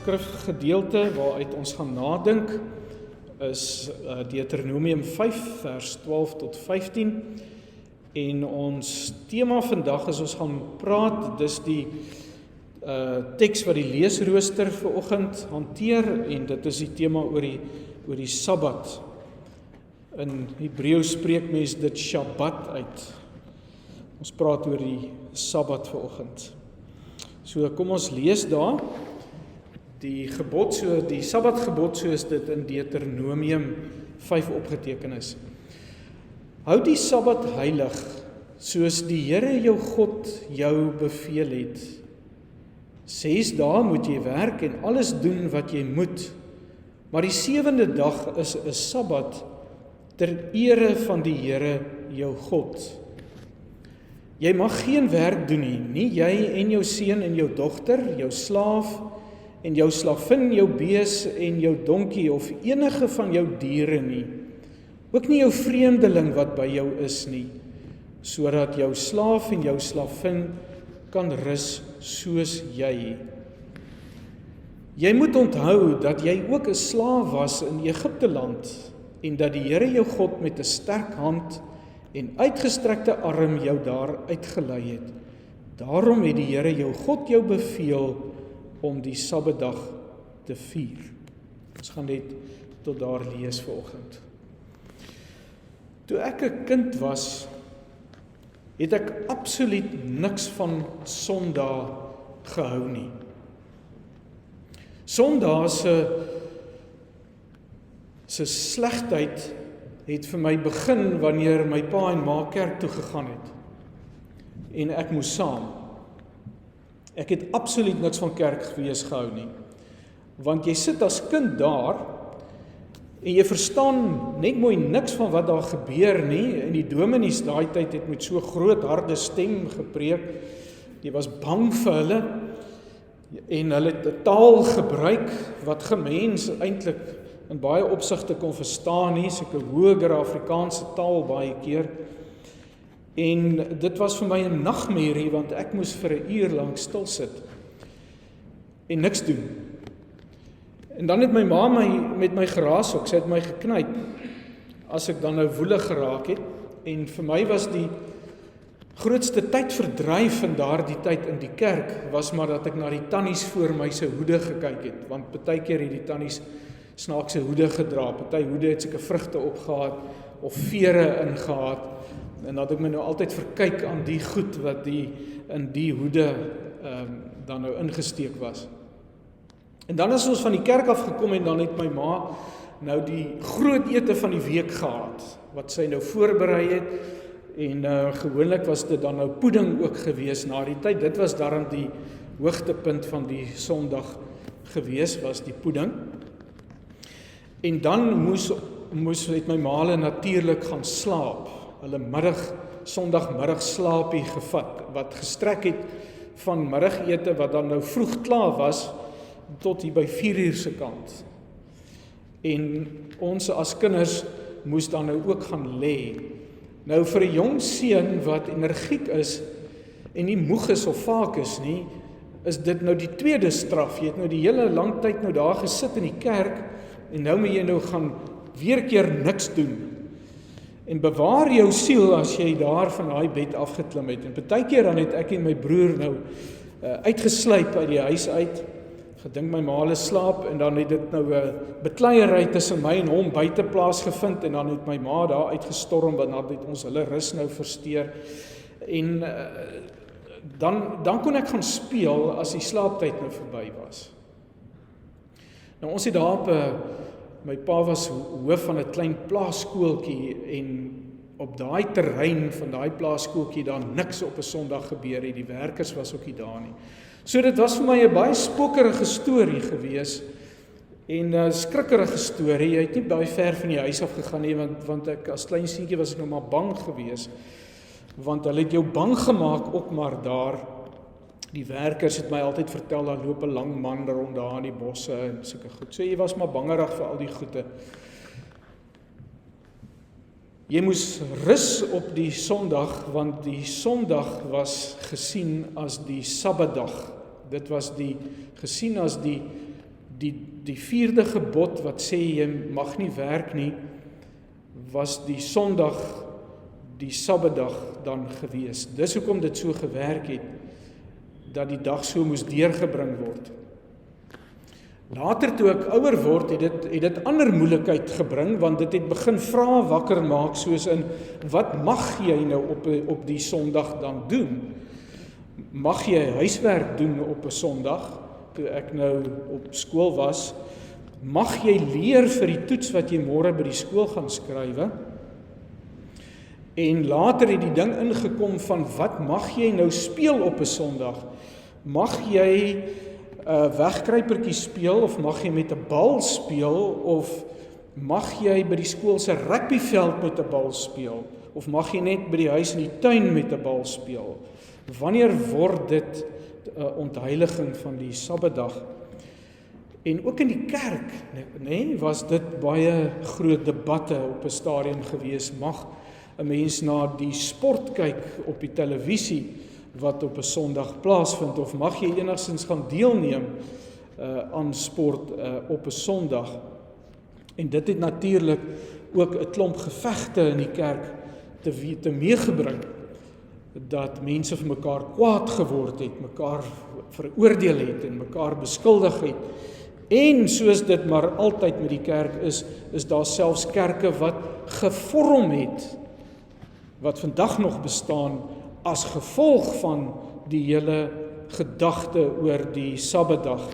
skrifgedeelte waaruit ons gaan nadink is Deuteronomium 5 vers 12 tot 15 en ons tema vandag is ons gaan praat, dis die teks wat die leesrooster vanoggend hanteer en dit is die tema oor die Sabbat. In Hebreëus spreek mens dit Shabbat uit. Ons praat oor die Sabbat vanoggend. So kom ons lees daar die Sabbatgebod soos dit in Deuteronomium 5 opgeteken is. Hou die Sabbat heilig, soos die Here jou God jou beveel het. 6 dae moet jy werk en alles doen wat jy moet, maar die 7de dag is 'n Sabbat ter ere van die Here jou God. Jy mag geen werk doen nie jy en jou seun en jou dogter, jou slaaf en jou slavin, jou bees en jou donkie of enige van jou diere nie. Ook nie jou vreemdeling wat by jou is nie, sodat jou slaaf en jou slavin kan rus soos jy. Jy moet onthou dat jy ook 'n slaaf was in Egipte land en dat die Here jou God met 'n sterk hand en uitgestrekte arm jou daar uitgelei het. Daarom het die Here jou God jou beveel om die Sabbatdag te vier. Ons gaan net tot daar lees vanoggend. Toe ek 'n kind was, het ek absoluut niks van Sondag gehou nie. Sondag se slegheid het vir my begin wanneer my pa en ma kerk toe gegaan het. En ek moes saam. Ek het absoluut niks van kerkgewees gehou nie. Want jy sit as kind daar en jy verstaan net mooi niks van wat daar gebeur nie. En die dominees daai tyd het met so groot harde stem gepreek. Jy was bang vir hulle en hulle het 'n taal gebruik wat gemens eintlik in baie opsigte kon verstaan nie, sulke hoër Afrikaanse taal baie keer. En dit was vir my 'n nagmerrie want ek moes vir 'n uur lank stil sit en niks doen. En dan het my ma met my geraas ook, sy het my geknyp as ek dan nou woelig geraak het. En vir my was die grootste tydverdryf in daardie tyd in die kerk was maar dat ek na die tannies voor my se hoede gekyk het, want partykeer het die tannies snaakse hoede gedra, party hoede het seker vrugte opgehad of vere ingehaat. En dat ek my nou altyd verkyk aan die goed wat in die hoede dan nou ingesteek was. En dan is ons van die kerk af gekom en dan het my ma nou die groot ete van die week gehad, wat sy nou voorberei het. En gewoonlik was dit dan nou pudding ook gewees na die tyd. Dit was daarom die hoogtepunt van die Sondag gewees, was die pudding. En dan het my ma hulle natuurlik gaan slaap. Hulle Sondagmiddag slaapie gevat, wat gestrek het van middagete wat dan nou vroeg klaar was, tot hier by 4 uur se kant. En ons as kinders moes dan nou ook gaan lê. Nou vir 'n jong seun wat energiek is en nie moeg is of vaak is nie, is dit nou die tweede straf. Jy het nou die hele lang tyd nou daar gesit in die kerk en nou moet jy nou gaan weer keer niks doen. En bewaar jou siel as jy daar van daai bed afgeklim het. En partykeer dan het ek en my broer nou uitgesluip uit die huis uit, gedink my ma hulle slaap en dan het dit nou 'n bekleierery tussen my en hom buite plaas gevind en dan het my ma daar uitgestorm want dan het ons hulle rus nou versteur. En dan kon ek gaan speel as die slaaptyd nou verby was. Nou ons het daar op my pa was hoof van 'n klein plaasskooltjie en op daai terrein van daai plaasskooltjie daar niks op 'n Sondag gebeur het. Die werkers was ook nie daar nie. So dit was vir my 'n baie spokerige storie gewees en 'n skrikkerige storie. Jy het nie baie ver van die huis af gegaan nie want ek as klein seentjie was ek nou maar bang gewees. Want hulle het jou bang gemaak ook maar daar. Die werkers het my altyd vertel, daar loop 'n lang man rond daar in die bosse en sulke goed. So jy was maar bangerig vir al die goede. Jy moes rus op die Sondag, want die Sondag was gesien as die Sabbatdag. Dit was gesien as die Die 4de gebod wat sê jy mag nie werk nie, was die Sondag, die Sabbatdag dan gewees. Dis hoekom dit so gewerk het, dat die dag so moes deurgebring word. Later toe ek ouer word, het dit ander moeilikheid gebring, want dit het begin vrae wakker maak, soos in, wat mag jy nou op die Sondag dan doen? Mag jy huiswerk doen op 'n Sondag? Toe ek nou op skool was, mag jy leer vir die toets wat jy môre by die skool gaan skrywe? En later het die ding ingekom van, wat mag jy nou speel op 'n Sondag? Mag jy wegkruipertjie speel, of mag jy met 'n bal speel, of mag jy by die skool se rugbyveld met 'n bal speel, of mag jy net by die huis in die tuin met 'n bal speel? Wanneer word dit ontheiliging van die Sabbatdag? En ook in die kerk, was dit baie groot debatte op 'n stadium gewees. Mag 'n mens na die sport kyk op die televisie wat op 'n Sondag plaasvind, of mag jy enigstens gaan deelneem aan sport op 'n Sondag? En dit het natuurlik ook 'n klomp gevegte in die kerk te meegebring, dat mense vir mekaar kwaad geword het, mekaar veroordeel het en mekaar beskuldig het. En soos dit maar altyd met die kerk is daar selfs kerke wat gevorm het, wat vandag nog bestaan, as gevolg van die hele gedagte oor die Sabbatdag,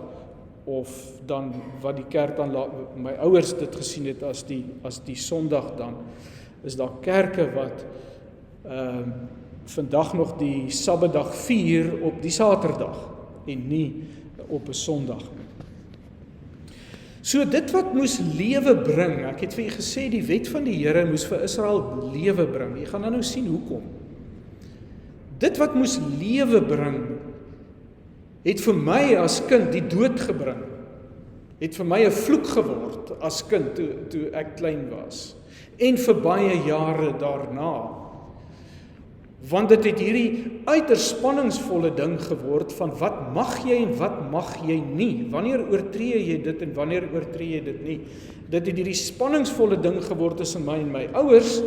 of dan wat die kerk dan, my ouers dit gesien het as die Sondag dan, is daar kerke wat vandag nog die Sabbatdag vier op die Saterdag en nie op 'n Sondag. So dit wat moes lewe bring, ek het vir julle gesê die wet van die Here moes vir Israel lewe bring. Jy gaan nou sien hoekom. Dit wat moes lewe bring, het vir my as kind die dood gebring. Het vir my 'n vloek geword as kind toe ek klein was. En vir baie jare daarna. Want dit het hierdie uiters spanningsvolle ding geword van wat mag jy en wat mag jy nie? Wanneer oortree jy dit en wanneer oortree jy dit nie? Dit het hierdie spanningsvolle ding geword tussen my en my ouers,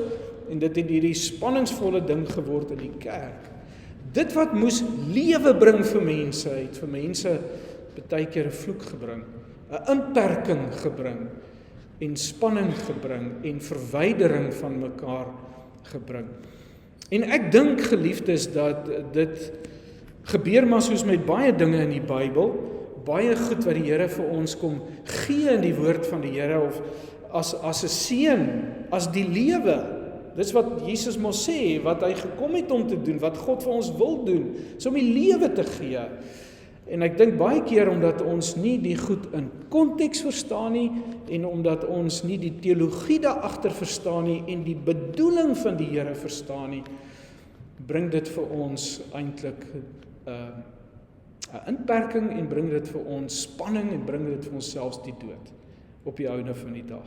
en dit het hierdie spanningsvolle ding geword in die kerk. Dit wat moes lewe bring vir mense, het vir mense baie keer 'n vloek gebring, 'n inperking gebring, en spanning gebring, en verwydering van mekaar gebring. En ek dink, geliefdes, dat dit gebeur maar soos met baie dinge in die Bybel, baie goed wat die Here vir ons kom gee in die woord van die Here, of as 'n seën, as die lewe. Dis wat Jesus mos sê, wat hy gekom het om te doen, wat God vir ons wil doen, is om die lewe te gee. En ek dink baie keer omdat ons nie die goed in konteks verstaan nie, en omdat ons nie die teologie daar agter verstaan nie, en die bedoeling van die Here verstaan nie, bring dit vir ons eintlik 'n inperking, en bring dit vir ons spanning, en bring dit vir ons selfs die dood op die einde van die dag.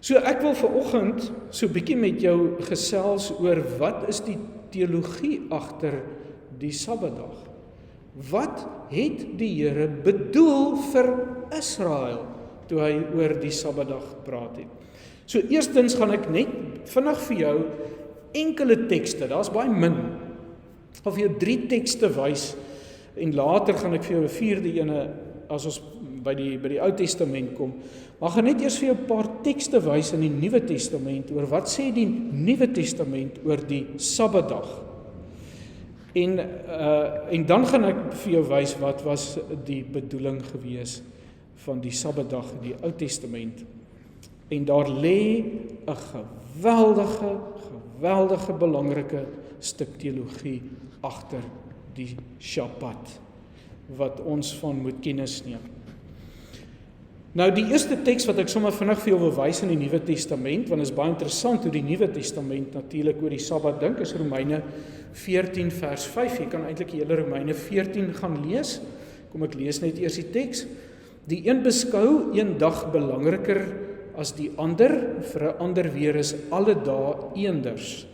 So ek wil vanoggend so bietjie met jou gesels oor wat is die teologie agter die Sabbatdag? Wat het die Here bedoel vir Israel toe hy oor die Sabbatdag gepraat het? So eerstens gaan ek net vinnig vir jou enkele tekste, daar's baie min, of vir jou 3 tekste wys, en later gaan ek vir jou 'n 4de ene as ons by die Ou Testament kom. Maar gaan net eers vir jou 'n paar tekste wys in die Nuwe Testament oor wat sê die Nuwe Testament oor die Sabbatdag. En dan gaan ek vir jou wys wat was die bedoeling gewees van die Sabbatdag in die Ou Testament. En daar lê 'n geweldige belangrike stuk teologie agter die Shabbat wat ons van moet kennis neem. Nou die eerste teks wat ek sommer vinnig vir jou wil wys in die Nuwe Testament, want dit is baie interessant hoe die Nuwe Testament natuurlik oor die Sabbat dink, is Romeine 14 vers 5. Jy kan eintlik die hele Romeine 14 gaan lees. Kom ek lees net eers die teks. Die een beskou een dag belangriker as die ander, vir 'n ander weer is alle dae eenders.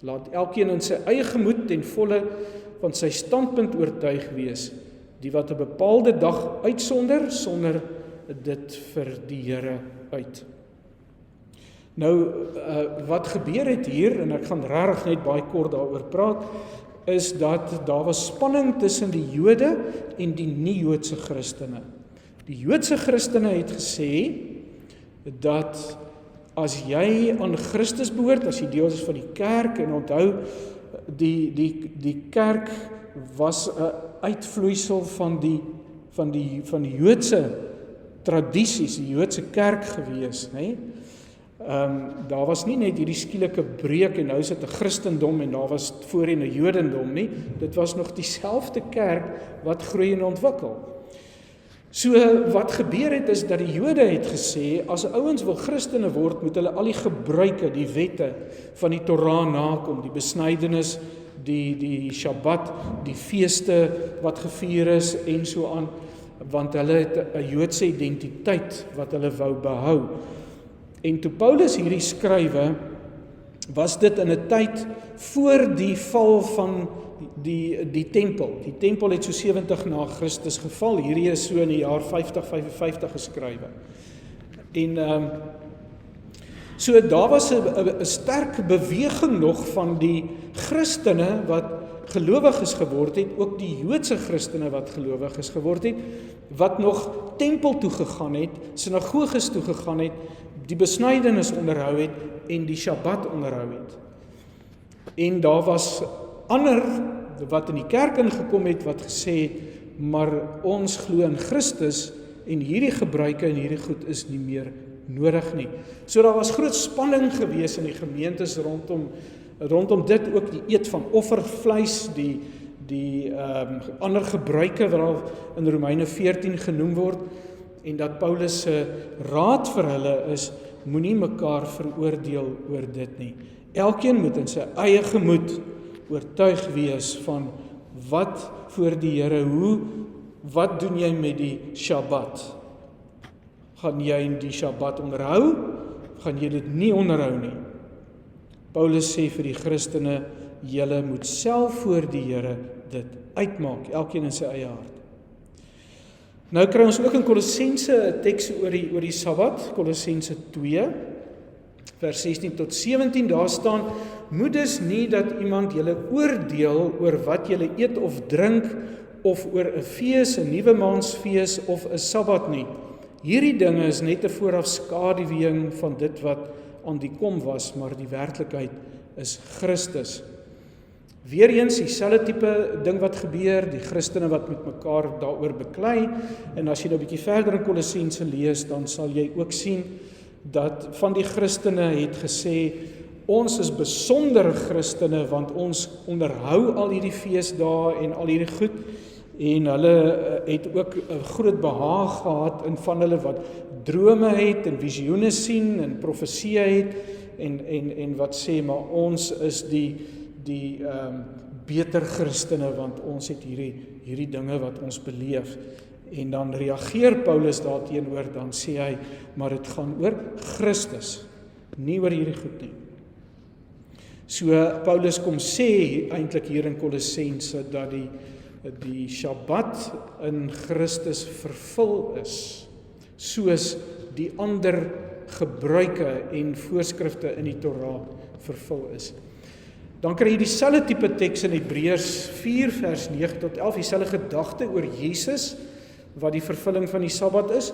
Laat elkeen in sy eie gemoed ten volle van sy standpunt oortuig wees. die wat 'n bepaalde dag uitsonder, sonder dit vir die Here uit. Nou, wat gebeur het hier, en ek gaan regtig net baie kort daaroor praat, is dat daar was spanning tussen die Jode en die nie-Joodse Christene. Die Joodse Christene het gesê dat as jy aan Christus behoort, as jy deel is van die kerk, en onthou, die kerk was 'n uitvloeisel van die Joodse tradisies, die Joodse kerk gewees, né? Daar was nie net hierdie skielike breek en nou is dit 'n Christendom en daar was voorheen 'n Jodendom nie. Dit was nog dieselfde kerk wat groei en ontwikkel. So wat gebeur het is dat die Jode het gesê, as ouens wil Christene word, moet hulle al die gebruike, die wette van die Torah nakom, die besnydenis, die Shabbat, die feeste wat gevier is en so aan, want hulle het 'n Joodse identiteit wat hulle wou behou. En toe Paulus hierdie skrywe, was dit in 'n tyd voor die val van die tempel. Die tempel het so 70 na Christus geval. Hierdie is so in die jaar 50-55 geskrywe. En so daar was 'n sterk beweging nog van die Christene wat gelowiges geword het, ook die Joodse Christene wat gelowiges geword het, wat nog tempel toe gegaan het, sinagoges toe gegaan het, die besnydenis onderhou het en die Shabbat onderhou het. En daar was ander wat in die kerk ingekom het wat gesê het, maar ons glo in Christus en hierdie gebruike en hierdie goed is nie meer nodig nie. So daar was groot spanning gewees in die gemeentes rondom dit, ook die eet van offervleis, die ander gebruike wat al in Romeine 14 genoem word, en dat Paulus se raad vir hulle is, moenie mekaar veroordeel oor dit nie. Elkeen moet in sy eie gemoed oortuig wees van wat voor die Here, wat doen jy met die Shabbat? Gaan jy die Shabbat onderhou? Gaan jy dit nie onderhou nie? Paulus sê vir die Christene, julle moet self voor die Here dit uitmaak, elkeen in sy eie hart. Nou kry ons ook in Kolossense 'n teks oor die Sabbat, Kolossense 2, vers 16 tot 17, daar staan, moet dus nie dat iemand julle oordeel oor wat julle eet of drink, of oor 'n fees, 'n nuwe maansfees of 'n Sabbat nie. Hierdie dinge is net 'n voorafskaduwing van dit wat aan die kom was, maar die werklikheid is Christus. Weereens dieselfde tipe ding wat gebeur, die Christene wat met mekaar daaroor beklei, en as jy nou 'n bietjie verder in Kolossense lees, dan sal jy ook sien dat van die Christene het gesê, ons is besondere Christene, want ons onderhou al hierdie feesdae en al hierdie goed, en hulle het ook 'n groot behaag gehad in van hulle wat drome het en visioene sien en profesie het, en wat sê, maar ons is die beter Christene, want ons het hierdie dinge wat ons beleef. En dan reageer Paulus daarteenoor, dan sê hy, maar dit gaan oor Christus, nie oor hierdie goed nie. So Paulus kom sê eintlik hier in Kolossense dat die Shabbat in Christus vervul is, soos die ander gebruike en voorskrifte in die Torah vervul is. Dan kry jy dieselfde tipe teks in Hebreërs 4 vers 9 tot 11, dieselfde gedagte oor Jesus, wat die vervulling van die Sabbat is.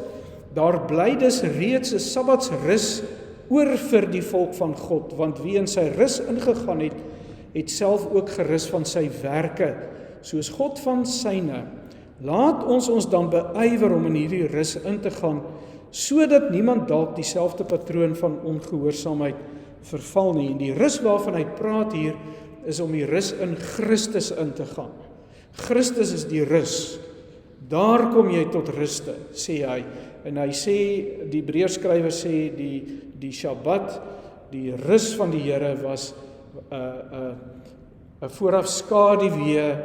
Daar bly dus reeds 'n Sabbatsrus oor vir die volk van God, want wie in sy rus ingegaan het, het self ook gerus van sy werke, soos God van syne. Laat ons dan beywer om in hierdie rus in te gaan, sodat niemand dalk dieselfde patroon van ongehoorsaamheid verval nie. En die rus waarvan hy praat hier, is om die rus in Christus in te gaan. Christus is die rus. Daar kom jy tot ruste, sê hy. En hy sê, die Hebreërskrywer sê, die Shabbat, die rus van die Here was 'n voorafskaduwee,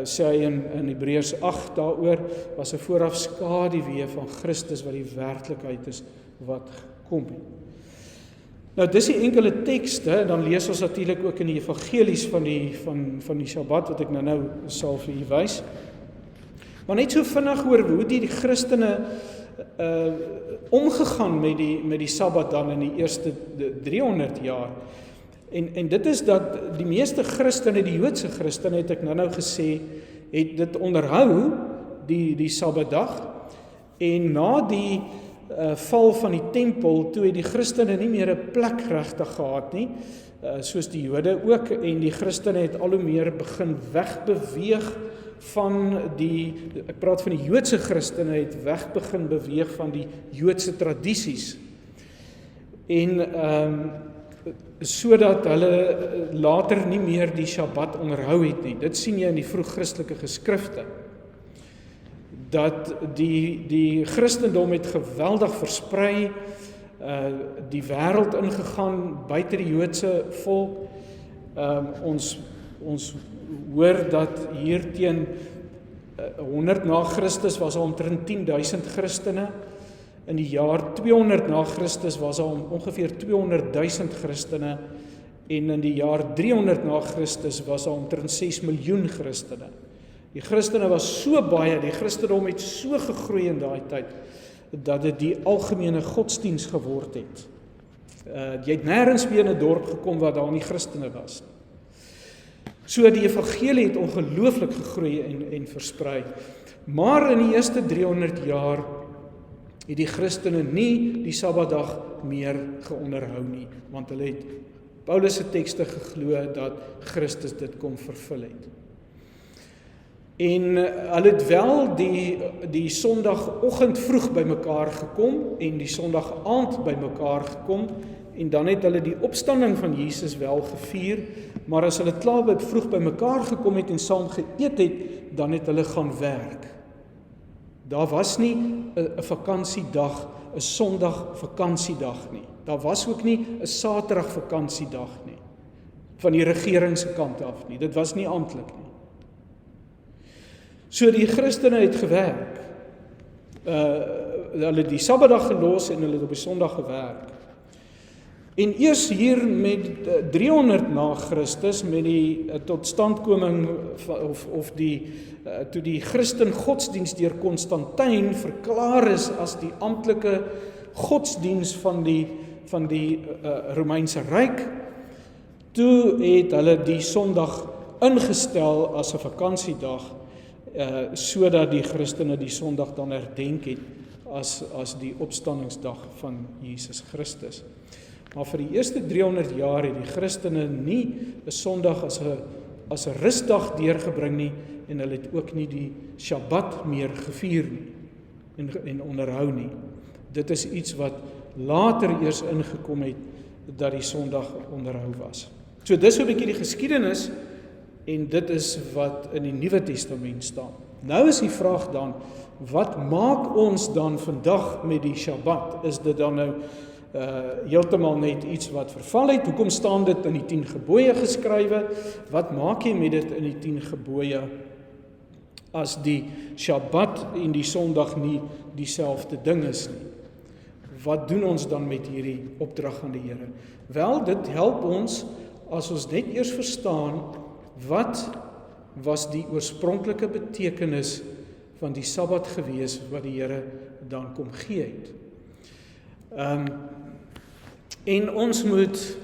sê hy in Hebreërs 8 daaroor, was 'n voorafskaduwee van Christus wat die werklikheid is wat kom. Nou dis die enkele tekste, dan lees ons natuurlik ook in die evangelies van die Shabbat wat ek nou sal vir u wys. Maar net so vinnig oor hoe die Christene omgegaan met die Sabbat dan in die eerste 300 jaar. En dit is dat die meeste Christene, die Joodse Christene, het ek nou gesê, het dit onderhou, die Sabbatdag, en na die val van die tempel, toe het die Christene nie meer 'n plek regtig gehad nie, soos die Jode ook, en die Christene het al hoe meer begin wegbeweeg van ek praat van die Joodse Christene, het weg begin beweeg van die Joodse tradisies. En sodat hulle later nie meer die Shabbat onderhou het nie. Dit sien jy in die vroeg-Christelike geskrifte. Dat die Christendom het geweldig versprei, die wêreld ingegaan, buite die Joodse volk. Ons hoor dat hier teen 100 na Christus was omtrent 10.000 Christene. In die jaar 200 na Christus was ongeveer 200.000 Christene. En in die jaar 300 na Christus was omtrent 6 miljoen Christene. Die Christene was so baie, die Christendom het so gegroei in daai tyd, dat dit die algemene godsdiens geword het. Jy het nêrens meer in 'n dorp gekom waar daar nie Christene was. So die evangelie het ongelooflik gegroei en versprei. Maar in die eerste 300 jaar het die Christene nie die Sabbatdag meer geonderhou nie, want hulle het Paulus se tekste geglo dat Christus dit kom vervul het. En hulle het wel die Sondagoggend vroeg by mekaar gekom en die Sondag aand by mekaar gekom, en dan het hulle die opstanding van Jesus wel gevier, maar as hulle klaar vroeg by mekaar gekom het en saam geëet het, dan het hulle gaan werk. Daar was nie 'n vakansiedag, 'n Sondag vakansiedag nie. Daar was ook nie 'n Saterdag vakansiedag nie, van die regering se kant af nie. Dit was nie amptelik nie. So die Christene het gewerk. Hulle het die Sabbatdag gelos en hulle het op die Sondag gewerk. En eers hier met 300 na Christus, met die totstandkoming toe die Christen godsdienst deur Konstantyn verklaar is as die amptelike godsdienst van die Romeinse Ryk, toe het hulle die Sondag ingestel as 'n vakansiedag, sodat die Christene die Sondag dan herdenk het as die opstandingsdag van Jesus Christus. Maar vir die eerste 300 jaar het die Christene nie 'n Sondag as 'n rustdag deurgebring nie, en hulle het ook nie die Shabbat meer gevier nie en onderhou nie. Dit is iets wat later eers ingekom het, dat die Sondag onderhou was. So dis 'n bietjie die geskiedenis, en dit is wat in die Nuwe Testament staan. Nou is die vraag dan, wat maak ons dan vandag met die Shabbat? Is dit dan nou heeltemal net iets wat verval het? Hoekom staan dit in die 10 gebooie geskrywe? Wat maak jy met dit in die 10 gebooie as die Shabbat en die Sondag nie dieselfde ding is nie? Wat doen ons dan met hierdie opdrag aan die Here? Wel, dit help ons as ons net eers verstaan wat was die oorspronklike betekenis van die Sabbat gewees wat die Here dan kom gee het. En ons moet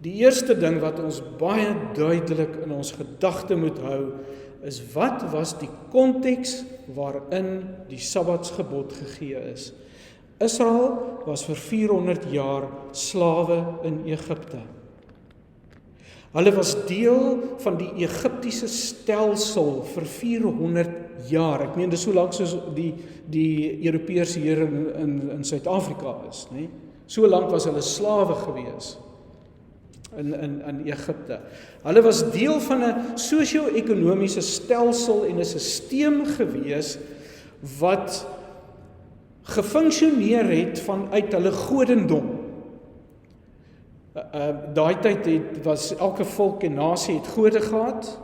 die eerste ding wat ons baie duidelik in ons gedagte moet hou, is wat was die konteks waarin die Sabbatsgebod gegee is. Israel was vir 400 jaar slawe in Egipte. Hulle was deel van die Egiptiese stelsel vir 400 jaar. Ek meen, dis so lank soos die Europeërs hier in Suid-Afrika is, né? So lank was hulle slawe gewees in Egipte. Hulle was deel van 'n sosio-ekonomiese stelsel en 'n stelsel gewees wat gefunksioneer het vanuit hulle godendom. Daai tyd was elke volk en nasie het gode gehad,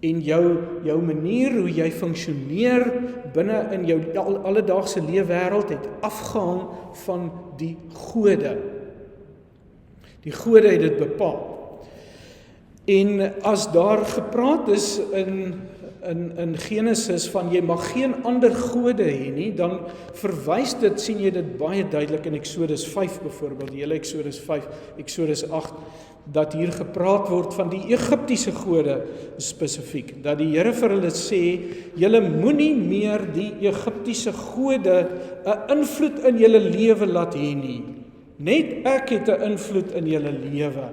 en jou manier hoe jy funksioneer binne in jou alledaagse leefwêreld het afgehang van die gode. Die gode het dit bepaal. En as daar gepraat is in Genesis van jy mag geen ander gode hê nie, dan verwys dit, sien jy dit baie duidelik in Exodus 5 byvoorbeeld, die hele Exodus 5, Exodus 8, dat hier gepraat word van die Egiptiese gode spesifiek, dat die Here vir hulle sê, julle moenie meer die Egiptiese gode 'n invloed in julle lewe laat hê nie. Net ek het 'n invloed in julle lewe.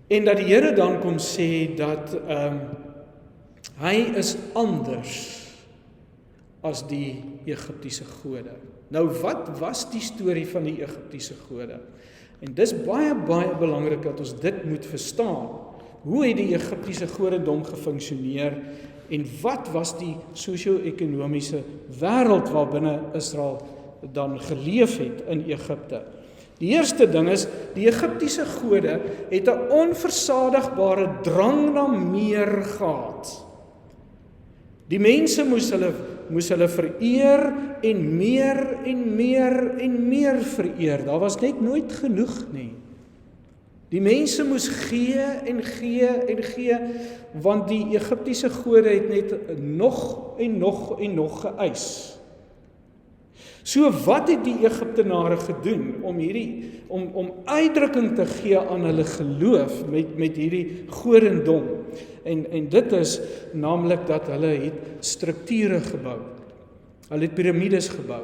En dat die Here dan kom sê dat hy is anders as die Egiptiese gode. Nou wat was die storie van die Egiptiese gode? En dis baie belangrik dat ons dit moet verstaan. Hoe het die Egiptiese godendom gefunksioneer en wat was die sosio-ekonomiese wêreld waarbinne Israel dan geleef het in Egipte? Die eerste ding is, die Egiptiese gode het 'n onversadigbare drang na meer gehad. Die mense moes hulle vereer en meer en meer en meer vereer. Daar was net nooit genoeg nie. Die mense moes gee en gee en gee, want die Egiptiese gode het net nog en nog en nog geëis. So wat het die Egiptenare gedoen om uitdrukking te gee aan hulle geloof met hierdie godendom? En dit is naamlik dat hulle het strukture gebou. Hulle het piramides gebou.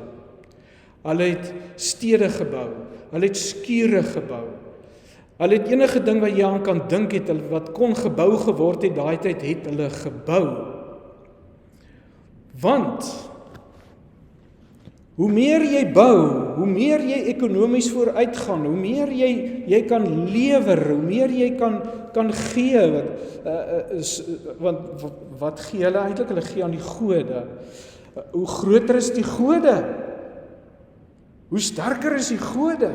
Hulle het stede gebou. Hulle het skure gebou. Hulle het enige ding wat jy aan kan dink het, wat kon gebou geword het, daai tyd het hulle gebou. Want hoe meer jy bou, hoe meer jy ekonomies vooruitgaan, hoe meer jy kan lewer, hoe meer jy kan gee, want wat gee hulle eintlik? Hulle gee aan die gode. Hoe groter is die gode? Hoe sterker is die gode?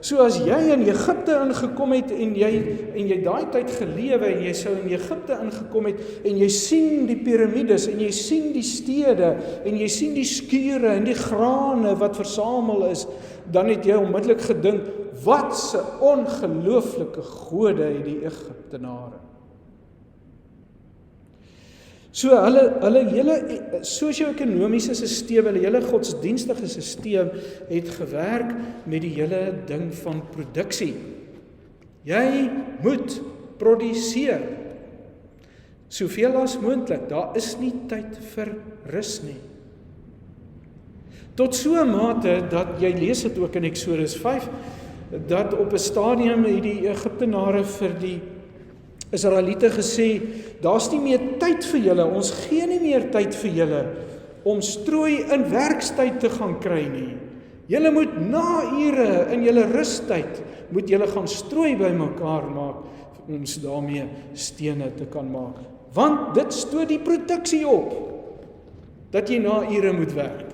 So as jy in Egipte ingekom het en jy daai tyd gelewe en jy sou in Egipte ingekom het en jy sien die piramides en jy sien die stede en jy sien die skure en die grane wat versamel is, dan het jy onmiddellik gedink, wat 'n ongelooflike gode het die Egiptenare. So hulle hele sosio-ekonomiese stelsel, hulle hele godsdienstige stelsel het gewerk met die hele ding van produksie. Jy moet produseer. Soveel as moontlik, daar is nie tyd vir rus nie. Tot so 'n mate dat jy lees dit ook in Exodus 5, dat op 'n stadium het die Egiptenare vir die Israeliete gesê, daar's nie meer tyd vir julle, ons gee nie meer tyd vir julle om strooi in werkstyd te gaan kry nie. Julle moet na ure in julle rustyd, moet julle gaan strooi bymekaar maak, om daarmee stene te kan maak. Want dit stoot die produksie op, dat jy na ure moet werk.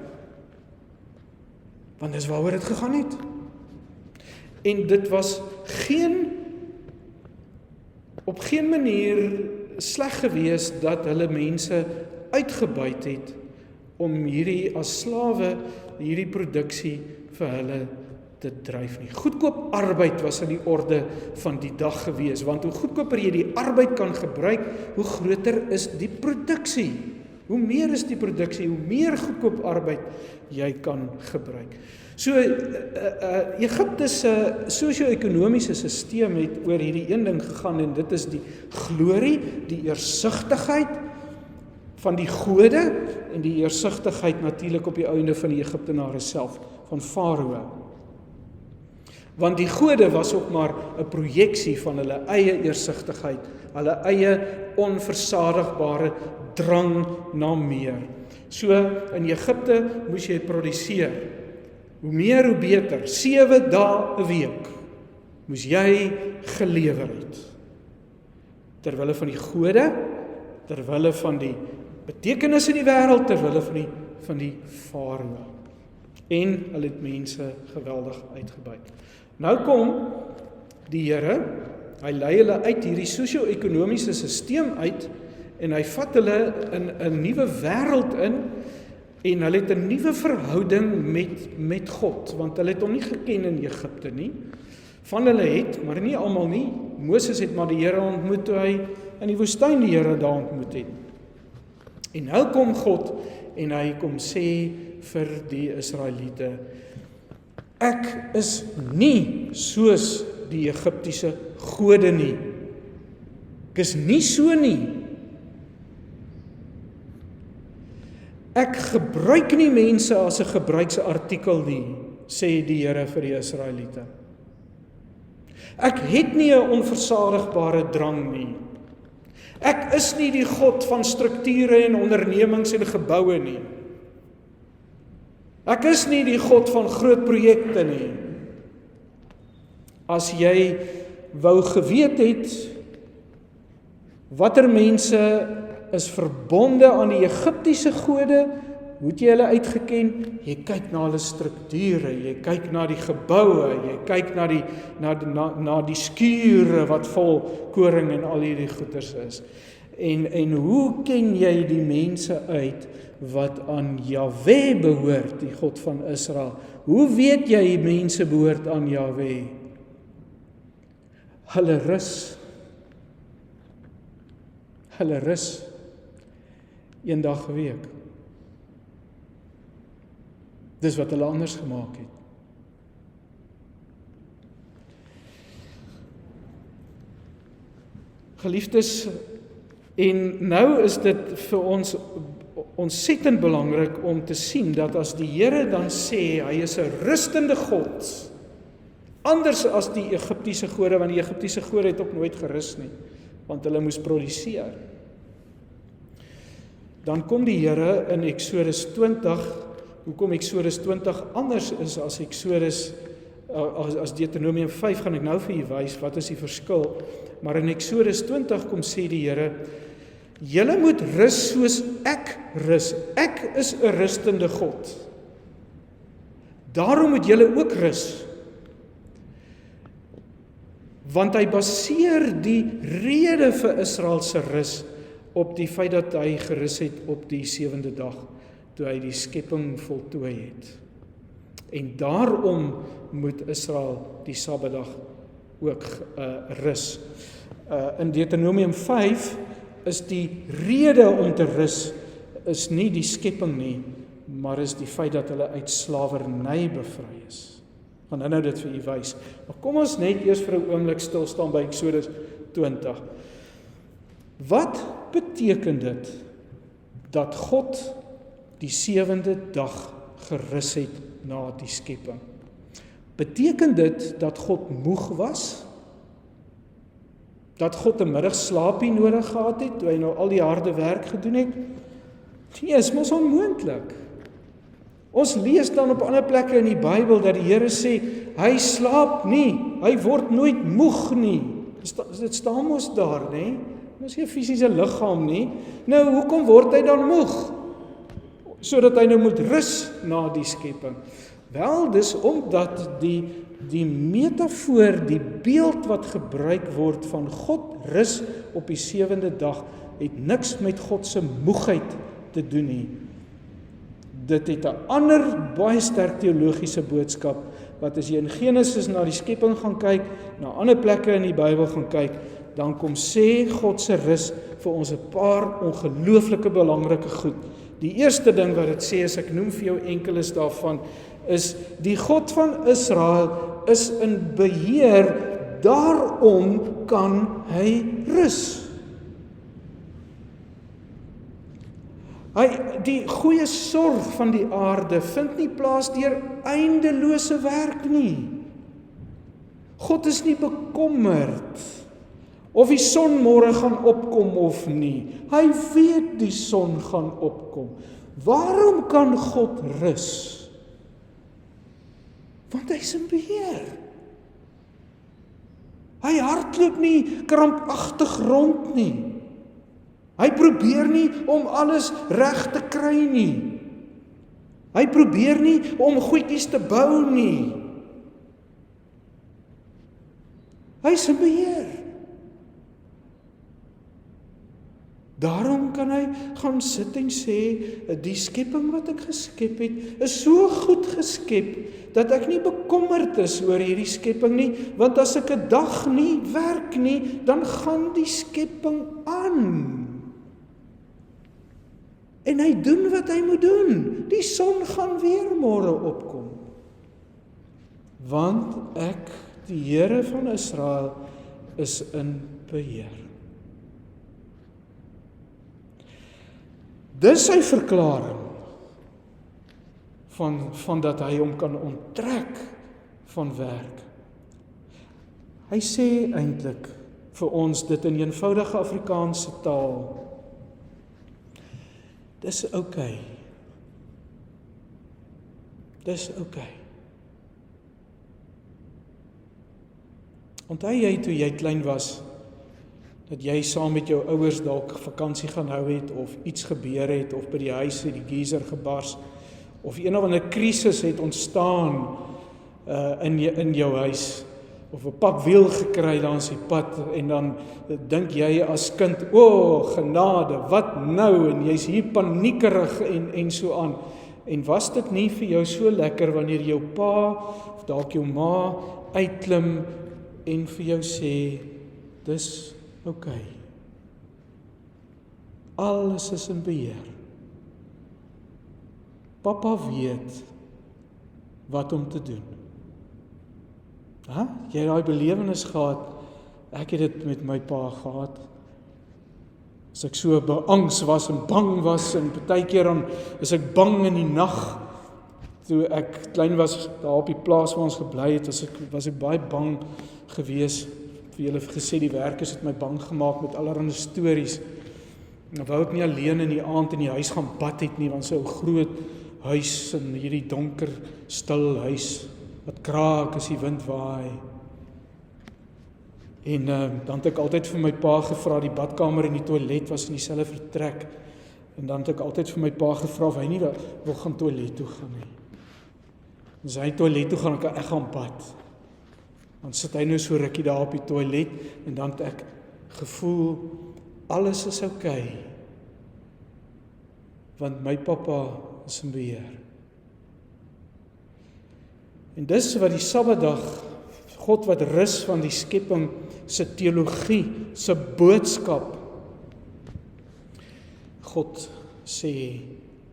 Want dis waaroor dit gegaan het. En dit was op geen manier sleg gewees dat hulle mense uitgebuit het om hierdie as slawe, hierdie produksie vir hulle te dryf nie. Goedkoop arbeid was in die orde van die dag gewees, want hoe goedkoper jy die arbeid kan gebruik, hoe groter is die produksie. Hoe meer is die produksie, hoe meer goedkoop arbeid jy kan gebruik. So, Egipte se sosio-ekonomiese stelsel het oor hierdie een ding gegaan, en dit is die glorie, die eersigtigheid van die gode, en die eersigtigheid natuurlik op die einde van die Egiptenare self, van Farao. Want die gode was ook maar 'n projeksie van hulle eie eersigtigheid, hulle eie onversadigbare drang na meer. So, in Egipte moes jy produseer. Hoe meer, hoe beter. 7 dae 'n week moes jy gelewer het. Terwille van die gode, terwille van die betekenis in die wêreld, terwille van die Farao. En hulle het mense geweldig uitgebuit. Nou kom die Here, hy lei hulle uit hierdie sosio-ekonomiese stelsel uit, en hy vat hulle in 'n nuwe wêreld in, en hulle het 'n nuwe verhouding met God, want hulle het hom nie geken in Egipte nie. Van hulle het, maar nie almal nie. Moses het maar die Here ontmoet toe hy in die woestyn die Here daar ontmoet het. En nou kom God en hy kom sê vir die Israeliete, ek is nie soos die Egiptiese gode nie. Ek is nie so nie. Ek gebruik nie mense as 'n gebruiksartikel nie, sê die Here vir die Israeliete. Ek het nie 'n onversadigbare drang nie. Ek is nie die God van strukture en ondernemings en geboue nie. Ek is nie die God van groot projekte nie. As jy wou geweet het watter mense is verbonde aan die Egiptiese gode, hoe het jy hulle uitgeken? Jy kyk na hulle strukture, jy kyk na die geboue, jy kyk na die skure wat vol koring en al hierdie goeders is. En hoe ken jy die mense uit wat aan Jahwe behoort, die God van Israel? Hoe weet jy mense behoort aan Jahwe? Hulle rus. Hulle rus. Een dag 'n week. Dis wat hulle anders gemaak het. Geliefdes, en nou is dit vir ons ontsettend belangrik om te sien dat as die Here dan sê hy is 'n rustende God, anders as die Egiptiese gode, want die Egiptiese gode het ook nooit gerus nie, want hulle moes produseer. Dan kom die Here in Eksodus 20, hoekom Eksodus 20 anders is as Eksodus, as Deuteronomium 5, gaan ek nou vir julle wys, wat is die verskil, maar in Eksodus 20 kom sê die Here, julle moet rus soos ek rus, ek is 'n rustende God, daarom moet julle ook rus, want hy baseer die rede vir Israel se rus op die feit dat hy gerus het op die 7de dag, toe hy die skepping voltooi het. En daarom moet Israel die Sabbatdag ook rus. In Deuteronomium 5 is die rede om te rus, is nie die skepping nie, maar is die feit dat hulle uit slawerny bevry is. Gaan nou dit vir u wys. Maar kom ons net eers vir 'n oomblik stil staan by Eksodus 20. Wat beteken dit dat God die 7de dag gerus het na die skepping? Beteken dit dat God moeg was? Dat God 'n middagslaapie nodig gehad het toe hy nou al die harde werk gedoen het? Nee, is mos onmoontlik. Ons lees dan op ander plekke in die Bybel dat die Here sê, hy slaap nie, hy word nooit moeg nie. Dit staan mos daar, né? Dit is nie 'n fisiese liggaam nie. Nou, hoekom word hy dan moeg? Sodat hy nou moet rus na die skepping. Wel, dis omdat die metafoor, die beeld wat gebruik word van God rus op die 7de dag, het niks met God se moegheid te doen nie. Dit het 'n ander baie sterk teologiese boodskap, wat as jy in Genesis na die skepping gaan kyk, na ander plekke in die Bybel gaan kyk, dan kom sê God se rus vir ons 'n paar ongelooflike belangrike goed. Die eerste ding wat dit sê, as ek noem vir jou enkeles daarvan, is die God van Israel is in beheer, daarom kan hy rus. Die goeie sorg van die aarde vind nie plaas deur eindelose werk nie. God is nie bekommerd of die son môre gaan opkom of nie. Hy weet die son gaan opkom. Waarom kan God rus? Want hy is in beheer. Hy hardloop nie krampagtig rond nie. Hy probeer nie om alles reg te kry nie. Hy probeer nie om goedjies te bou nie. Hy is in beheer. Daarom kan kan hy gaan sit en sê, die skepping wat ek geskep het, is so goed geskep, dat ek nie bekommerd is oor hierdie skepping nie, want as ek 'n dag nie werk nie, dan gaan die skepping aan. En hy doen wat hy moet doen. Die son gaan weer môre opkom. Want ek, die Here van Israel, is in beheer. Dis sy verklaring van dat hy hom kan onttrek van werk. Hy sê eintlik vir ons dit in eenvoudige Afrikaanse taal. Dis oukei. Dis oukei. Onthou jy toe jy klein was, dat jy saam met jou ouers dalk vakansie gaan hou het, of iets gebeur het, of by die huis het die geyser gebars, of een of ander krisis het ontstaan in jou huis, of 'n papwiel gekry langs die pad, en dan dink jy as kind, genade, wat nou, en jy's hier paniekerig en so aan. En was dit nie vir jou so lekker wanneer jou pa, of dalk jou ma, uitklim en vir jou sê, dis oukei. Alles is in beheer. Papa weet wat om te doen. Jy het daai belewenis gehad, ek het dit met my pa gehad. As ek so beangs was en bang was, en partykeer dan is ek bang in die nag. Toe ek klein was, daar op die plaas waar ons gebly het, was ek baie bang gewees. Vir julle gesê, die werkers het my bang gemaak met allerlei stories. Dan wou ek nie alleen in die aand in die huis gaan bad het nie, want so 'n groot huis in hierdie donker, stil huis, wat kraak as die wind waai. En dan het ek altyd vir my pa gevra, die badkamer en die toilet was in dieselfde vertrek. En dan het ek altyd vir my pa gevra of hy nie wil gaan toilet toe gaan nie. As hy toilet toe gaan, kan ek gaan bad. Dan sit hy nou so rukkie daar op die toilet, en dan het ek gevoel, alles is oukei, want my papa is in beheer. En dis wat die Sabbatdag, God wat rus van die skepping, se teologie, se boodskap. God sê,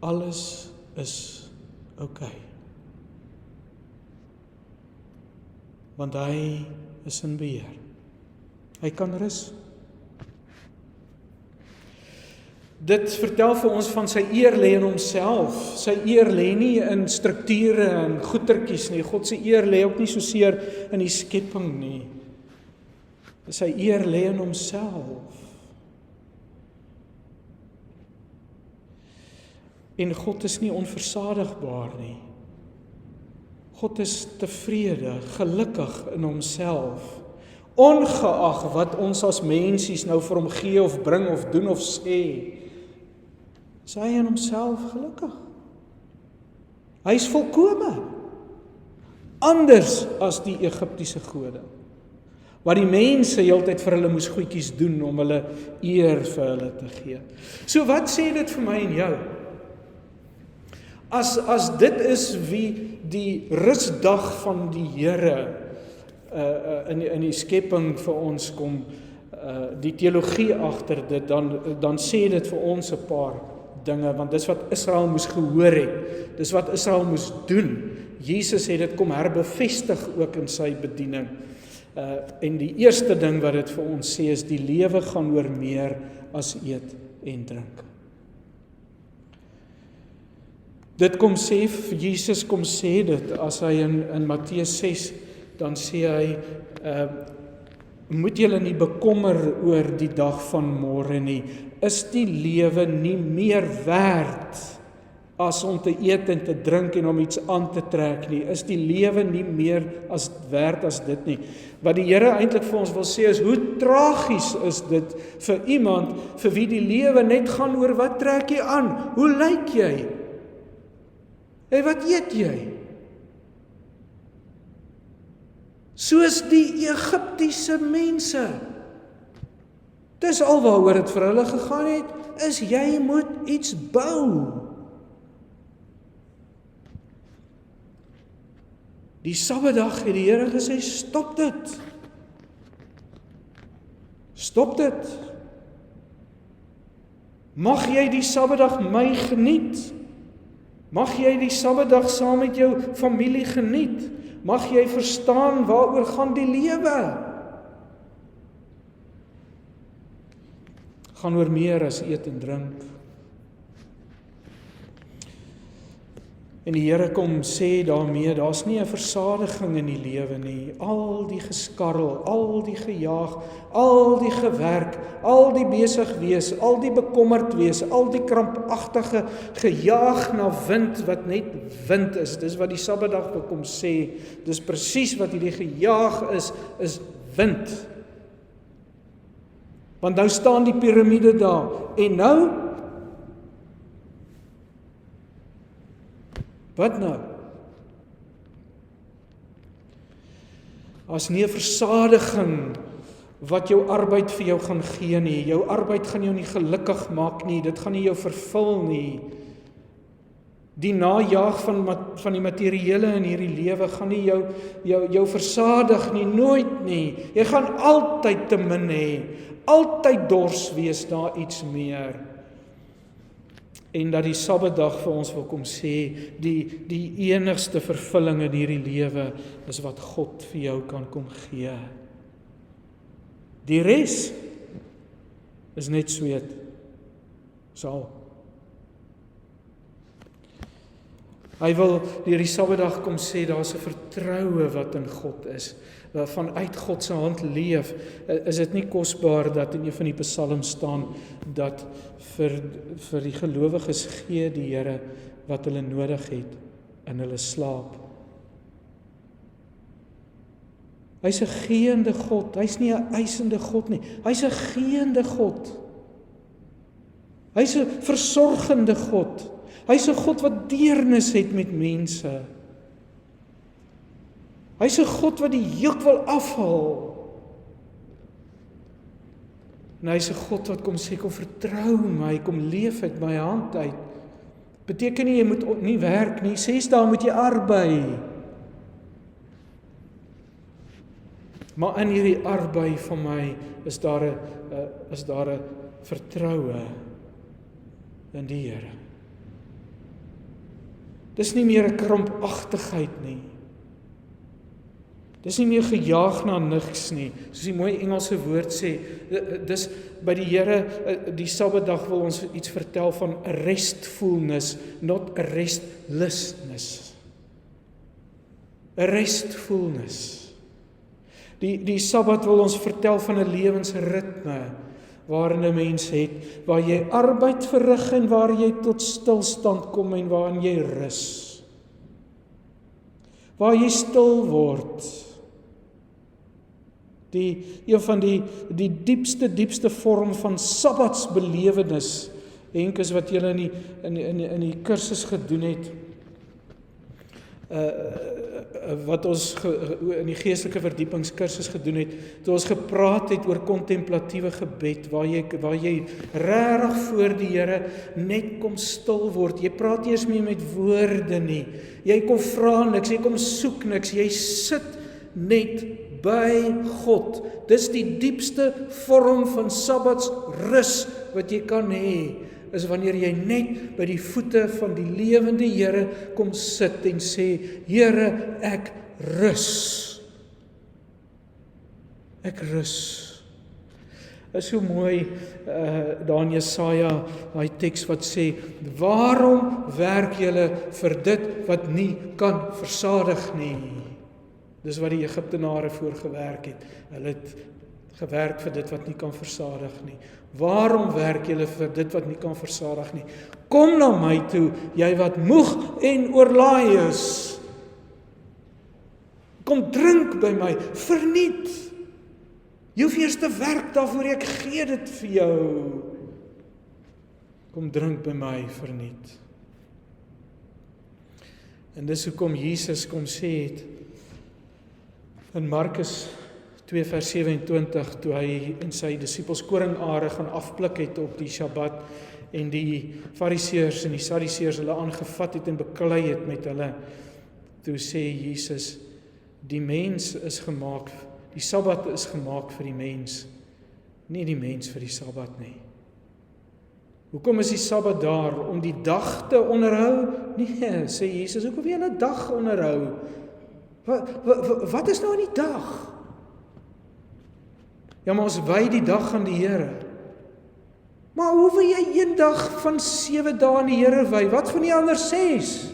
alles is oukei. Want hy is in beheer. Hy kan rus. Dit vertel vir ons van sy eer lê in homself. Sy eer lê nie in strukture en goetertjies nie. God se eer lê ook nie so seer in die skepping nie. Sy eer lê in homself. En God is nie onversadigbaar nie. God is tevrede, gelukkig in homself, ongeag wat ons as mensies nou vir hom gee of bring of doen of sê, is hy in homself gelukkig. Hy is volkome, anders as die Egiptiese gode, wat die mense heeltyd vir hulle moes goedjies doen om hulle eer vir hulle te gee. So wat sê dit vir my en jou? As dit is wie die rusdag van die Here in die skepping vir ons kom, die teologie agter dit, dan sê dit vir ons 'n paar dinge, want dis wat Israel moes gehoor het, dis wat Israel moes doen. Jesus het dit kom herbevestig ook in sy bediening. En die eerste ding wat dit vir ons sê is, die lewe gaan oor meer as eet en drink. Dit kom sê, Jesus kom sê dit, as hy in Matteus 6, dan sê hy, moet julle nie bekommer oor die dag van môre nie, is die lewe nie meer werd as om te eet en te drink en om iets aan te trek nie, is die lewe nie meer as werd as dit nie. Wat die Here eintlik vir ons wil sê is, hoe tragies is dit vir iemand, vir wie die lewe net gaan oor wat trek jy aan, hoe lyk jy? En wat eet jy? Soos die Egiptiese mense. Dis alwaaroor dit vir hulle gegaan het. is jy moet iets bou. Die Sabbatdag het die Here gesê, stop dit. Stop dit. Mag jy die Sabbatdag my geniet? Mag jy die Sabbatdag saam met jou familie geniet? Mag jy verstaan waaroor gaan die lewe? Gaan oor meer as eet en drink. En die Here kom sê daarmee, daar's nie 'n versadiging in die lewe nie. Al die geskarrel, al die gejaag, al die gewerk, al die besig wees, al die bekommerd wees, al die krampagtige gejaag na wind wat net wind is. Dis wat die Sabbatdag wil kom sê. Dis presies wat hierdie gejaag is wind. Want nou staan die piramide daar en nou wat nou? As nie 'n versadiging wat jou arbeid vir jou gaan gee nie. Jou arbeid gaan jou nie gelukkig maak nie. Dit gaan nie jou vervul nie. Die najaag van die materiële in hierdie lewe gaan nie jou versadig nie, nooit nie. Jy gaan altyd te min hê. Altyd dors wees na iets meer. En dat die Sabbatdag vir ons wil kom sê, die enigste vervulling in hierdie lewe is wat God vir jou kan kom gee. Die res is net sweet. Sal. Hy wil deur die Sabbatdag kom sê, daar's 'n vertroue wat in God is, wat vanuit God se hand leef. Is dit nie kosbaar dat in een van die psalms staan, dat vir die gelowiges gee die Here wat hulle nodig het in hulle slaap. Hy's 'n geende God, hy's nie 'n eisende God nie, hy's 'n geende God. Hy's 'n versorgende God. Hy's 'n God wat deernis het met mense. Hy's 'n God wat die juk wil afhaal. En hy's 'n God wat kom sê, kom vertrou my, kom leef uit my hand uit. Beteken nie jy moet nie werk nie, 6 dae moet jy arbei. Maar in hierdie arbei van my is daar 'n vertroue in die Here. Dis nie meer 'n krampagtigheid nie. Dis nie meer gejaag na niks nie. Soos die mooi Engelse woord sê, dis by die Here, die Sabbatdag wil ons iets vertel van a restfulness, not a restlessness. A restfulness. Die Sabbat wil ons vertel van 'n lewensritme, waarin 'n mens het, waar jy arbeid verrig en waar jy tot stilstand kom en waarin jy rus. Waar jy stil word. Een van die diepste vorm van sabbatsbelewenis, Henk, is wat julle in die kursus gedoen het, wat ons in die geestelike verdiepingskursus gedoen het, toe ons gepraat het oor kontemplatiewe gebed, waar jy regtig voor die Here net kom stil word. Jy praat nie eens meer met woorde nie. Jy kom vra niks, jy kom soek niks, jy sit net by God. Dis die diepste vorm van sabbatsrus wat jy kan hê, is wanneer jy net by die voete van die lewende Here kom sit en sê, Here, ek rus. Ek rus. Is so mooi, daar in Jesaja, daai teks wat sê, waarom werk julle vir dit wat nie kan versadig nie? Dis wat die Egiptenare voorgewerk het. Hulle het gewerk vir dit wat nie kan versadig nie. Waarom werk julle vir dit wat nie kan versadig nie? Kom na my toe, jy wat moeg en oorlaai is. Kom drink by my, verniet. Jy hoef eers te werk daarvoor, ek gee dit vir jou. Kom drink by my, verniet. En dis hoekom Jesus kom sê het, in Markus 2 vers 27, toe hy en sy disippels koringare gaan afpluk het op die Sabbat, en die Fariseërs en die Sadduseërs hulle aangevat het en beklei het met hulle, toe sê Jesus, die mens is gemaak, die Sabbat is gemaak vir die mens, nie die mens vir die Sabbat nie. Hoekom is die Sabbat daar? Om die dag te onderhou? Nee, sê Jesus, hoekom wil jy 'n dag onderhou? Wat is nou in die dag? Ja, maar ons wy die dag aan die Here. Maar hoe wil jy een dag van 7 dae aan die Here wy? Wat van die ander 6?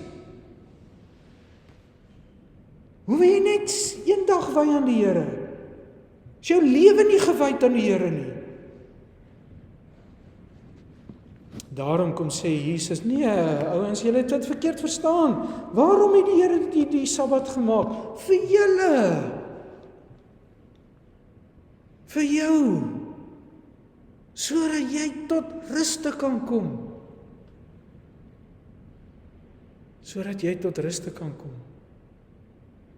Hoe wil jy net een dag wy aan die Here? Is jou lewe nie gewy aan die Here nie? Daarom kom sê Jesus, nee, ouens, julle het dit verkeerd verstaan. Waarom het die Here die Sabbat gemaak? Vir julle. Vir jou. Sodat jy tot ruste kan kom. Sodat jy tot ruste kan kom.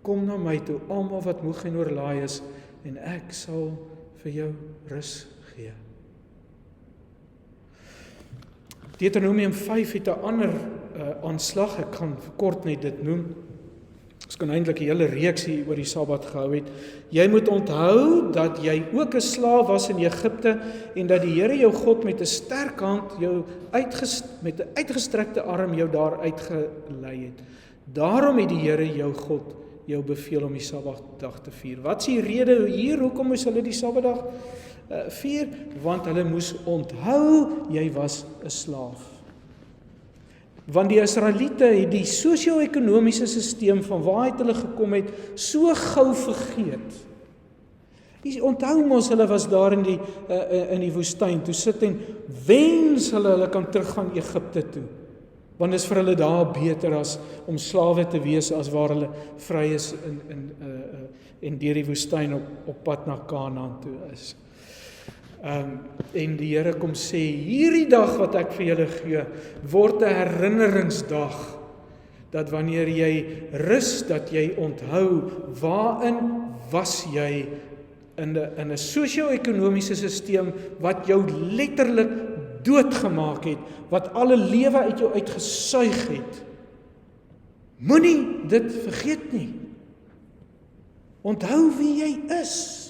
Kom na my toe, almal wat moeg en oorlaai is, en ek sal vir jou rus gee. Deuteronomium 5 het 'n ander aanslag, ek gaan kort net dit noem. Ons kan eintlik 'n hele reeks hier oor die Sabbat gehou het. Jy moet onthou dat jy ook 'n slaaf was in Egipte en dat die Here jou God met 'n sterk hand jou met 'n uitgestrekte arm jou daar uitgelei het. Daarom het die Here jou God jou beveel om die Sabbatdag te vier. Wat is die rede hier? Hoekom moes hulle die Sabbatdag vier? Want hulle moes onthou jy was 'n slaaf. Want die Israeliete het die sosio-ekonomiese stelsel van waaruit hulle gekom het so gou vergeet. Onthou mos hulle was daar in die woestyn toe sit en wens hulle kan teruggaan Egipte toe. Want dit is vir hulle daar beter as om slawe te wees as waar hulle vry is en deur die woestyn op pad na Kanaan toe is. En die Here kom sê, hierdie dag wat ek vir julle gee, word 'n herinneringsdag, dat wanneer jy rus, dat jy onthou, waarin was jy in 'n sosio-ekonomiese stelsel wat jou letterlik doodgemaak het, wat alle lewe uit jou uitgesuig het. Moenie dit vergeet nie. Onthou wie jy is.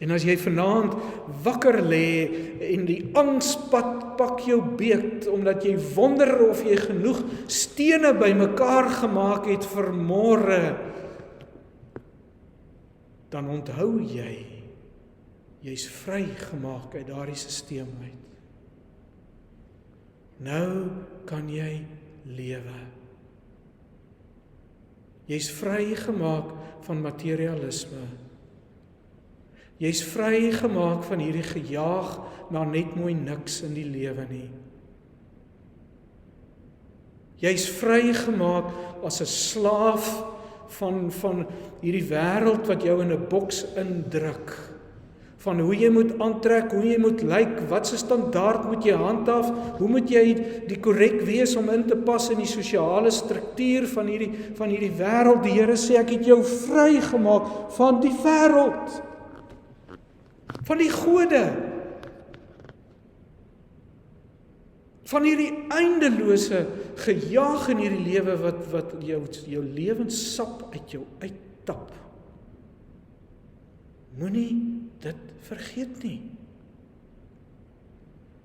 En as jy vanaand wakker lê en die angspad pak jou beet, omdat jy wonder of jy genoeg stene bymekaar gemaak het vir môre, dan onthou jy's vrygemaak uit daardie stelsel uit. Nou kan jy lewe. Jy's vrygemaak van materialisme. Jy's vrygemaak van hierdie gejaag na net mooi niks in die lewe nie. Jy's vrygemaak as 'n slaaf van hierdie wêreld wat jou in 'n boks indruk. Van hoe jy moet aantrek, hoe jy moet lyk, wat se standaard moet jy handhaaf, hoe moet jy die korrek wees om in te pas in die sosiale struktuur van hierdie wêreld. Die Here sê, ek het jou vrygemaak van die wêreld. Van die gode, van hierdie eindelose gejaag in hierdie lewe wat jou lewenssap uit jou uittap. Moenie dit vergeet nie.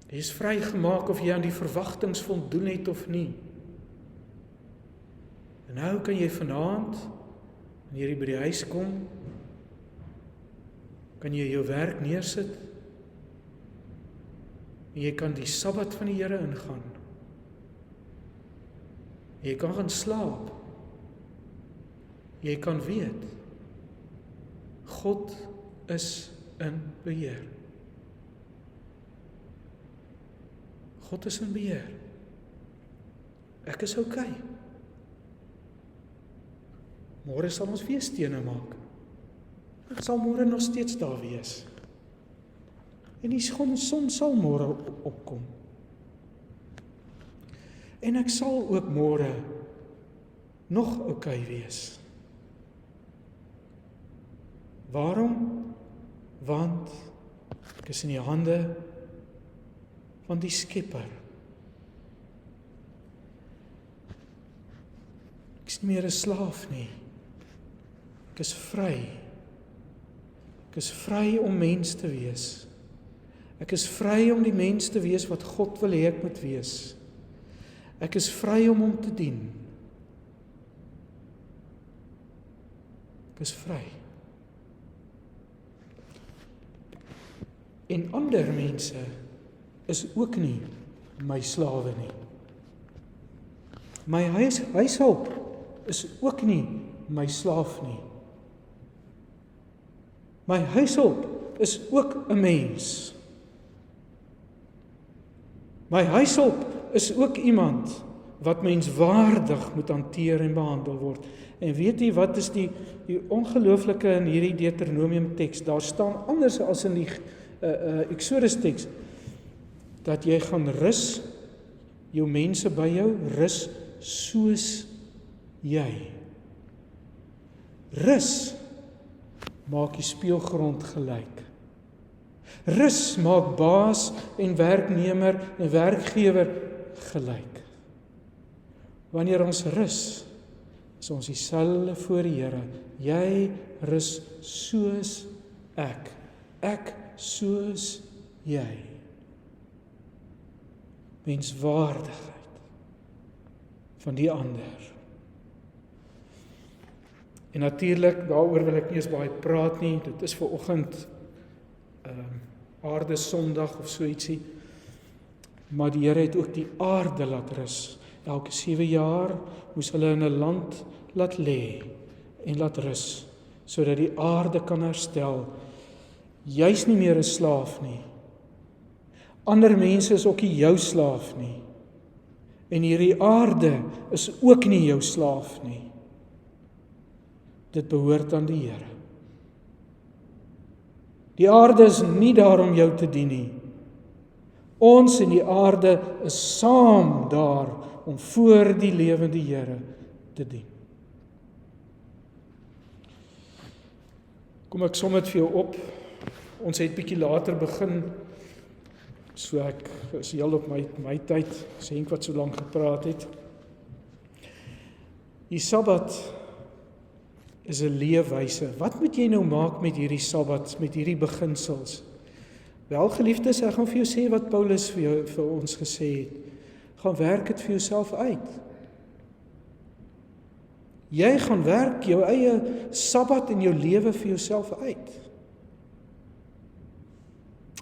Jy is vrygemaak of jy aan die verwagtinge voldoen het of nie. En nou kan jy vanaand, wanneer jy by die huis kom, kan jy jou werk neersit, en jy kan die Sabbat van die Here ingaan. Jy kan gaan slaap. Jy kan weet, God is in beheer. God is in beheer. Ek is okay. Môre sal ons weer stene maak. Dit sal môre nog steeds daar wees. En die son sal môre opkom. En ek sal ook môre nog okay wees. Waarom? Want ek is in die hande van die Skepper. Ek is nie meer 'n slaaf nie. Ek is vry. Ek is vry om mens te wees. Ek is vry om die mens te wees wat God wil hê ek moet wees. Ek is vry om hom te dien. Ek is vry. En ander mense is ook nie my slawe nie. My huishulp is ook nie my slaaf nie. My huishulp is ook 'n mens. My huishulp is ook iemand wat menswaardig moet hanteer en behandel word. En weet jy wat is die ongelooflike in hierdie Deuteronomium teks? Daar staan anders as in die Exodus teks, dat jy gaan rus, jou mense by jou, rus soos jy. Rus maak die speelgrond gelyk. Rus maak baas en werknemer en werkgewer gelyk. Wanneer ons rus, is ons dieselfde voor die Here. Jy rus soos ek soos jy. Menswaardigheid van die ander. En natuurlik, daaroor wil ek nie eens baie praat nie, dit is vanoggend aarde Sondag of so ietsie, maar die Here het ook die aarde laat rus. Elke 7 jaar moes hulle in 'n land laat lê en laat rus, sodat die aarde kan herstel. Jy's nie meer 'n slaaf nie. Ander mense is ook nie jou slaaf nie. En hierdie aarde is ook nie jou slaaf nie. Dit behoort aan die Here. Die aarde is nie daar om jou te dien nie. Ons en die aarde is saam daar om voor die lewende Here te dien. Kom ek som dit vir jou op. Ons het bietjie later begin, so ek is heel op my tyd, Henk wat so lank gepraat het. Die Sabbat is 'n leefwyse. Wat moet jy nou maak met hierdie Sabbat, met hierdie beginsels? Wel, geliefdes, ek gaan vir jou sê wat Paulus vir ons gesê het. Gaan werk dit vir jouself uit. Jy gaan werk jou eie Sabbat in jou lewe vir jouself uit.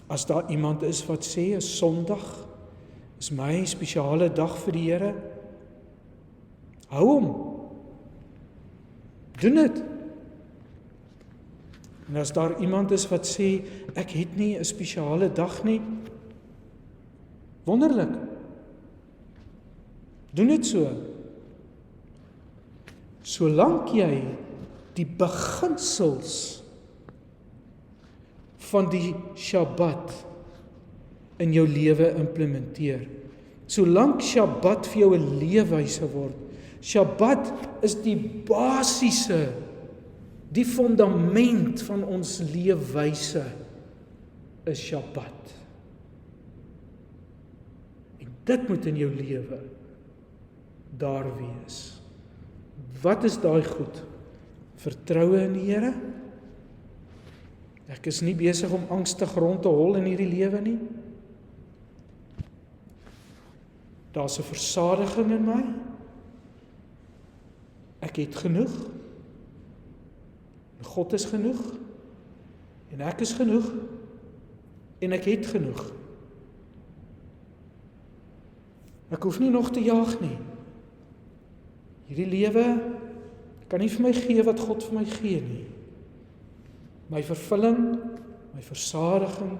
As daar iemand is wat sê 'n Sondag is my spesiale dag vir die Here, hou hom. Doen dit. En as daar iemand is wat sê, ek het nie 'n spesiale dag nie, wonderlik. Doen dit so. Solank jy die beginsels van die Shabbat in jou lewe implementeer. Solank Shabbat vir jou 'n leefwyse word. Shabbat is die basiese, die fundament van ons leefwyse is Shabbat. En dit moet in jou lewe daar wees. Wat is daai goed? Vertroue in die Here? Ek is nie besig om angstig rond te hol in hierdie lewe nie. Daar's 'n versadiging in my. Ek het genoeg. God is genoeg. En ek is genoeg. En ek het genoeg. Ek hoef nie nog te jaag nie. Hierdie lewe kan nie vir my gee wat God vir my gee nie. My vervulling, my versadiging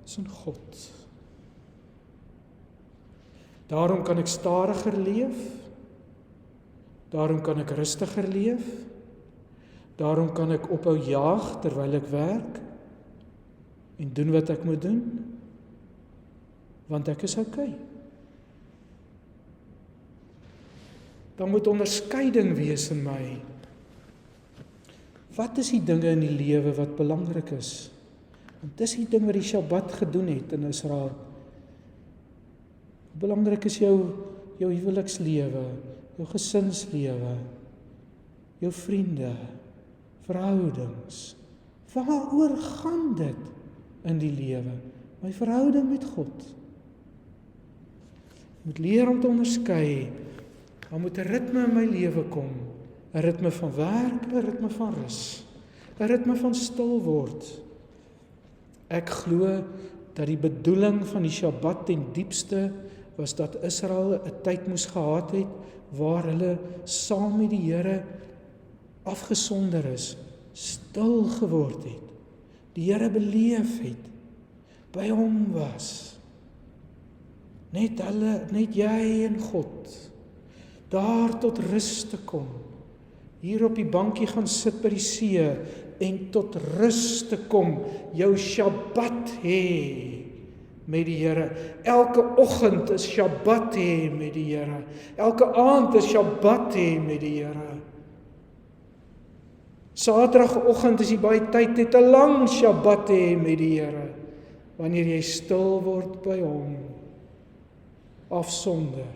is in God. Daarom kan ek stadiger leef. Daarom kan ek rustiger leef. Daarom kan ek ophou jaag terwyl ek werk en doen wat ek moet doen, want ek is okay. Dan moet onderskeiding wees in my. Wat is die dinge in die lewe wat belangrik is? Want dis die ding wat die Shabbat gedoen het in Israel. Belangrik is jou huwelikslewe, jou gesinslewe, jou vriende, verhoudings. Waaroor gaan dit in die lewe? My verhouding met God. Ek moet leer om te onderskei. Daar moet 'n ritme in my lewe kom. 'n Ritme van werk, 'n ritme van rus. 'n Ritme van stil word. Ek glo dat die bedoeling van die Shabbat ten diepste was dat Israel 'n tyd moes gehad het waar hulle saam met die Here afgesonder is, stil geword het, die Here beleef het, by hom was. Net hulle, net jy en God, daar tot rus te kom, hier op die bankie gaan sit by die see, en tot rus te kom, jou Shabbat hê met die Here. Elke oggend is Shabbat hê met die Here. Elke aand is Shabbat hê met die Here. Saterdagoggend is jy baie tyd net 'n lang Shabbat hê met die Here, wanneer jy stil word by hom, afsonder,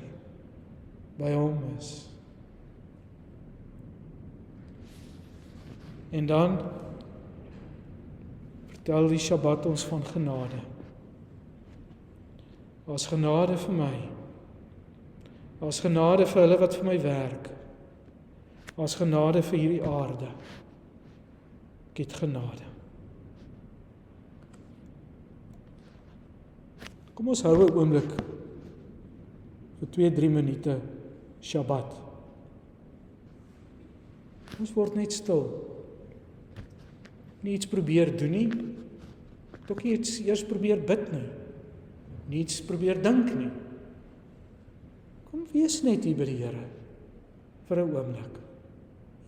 by hom is. En dan vertel die Shabbat ons van genade. Daar's genade vir my. Daar's genade vir hulle wat vir my werk. Daar's genade vir hierdie aarde. Ek het genade. Kom ons hou 'n oomblik vir 2-3 minute Shabbat. Ons word net stil. Nie iets probeer doen nie. Ook nie iets eers probeer bid nie. Nie iets probeer dink nie. Kom wees net hier by die Here vir 'n oomblik.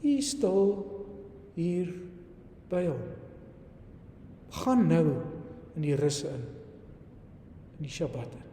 Hier stil, hier by hom. Gaan nou in die rus in die Shabbat in.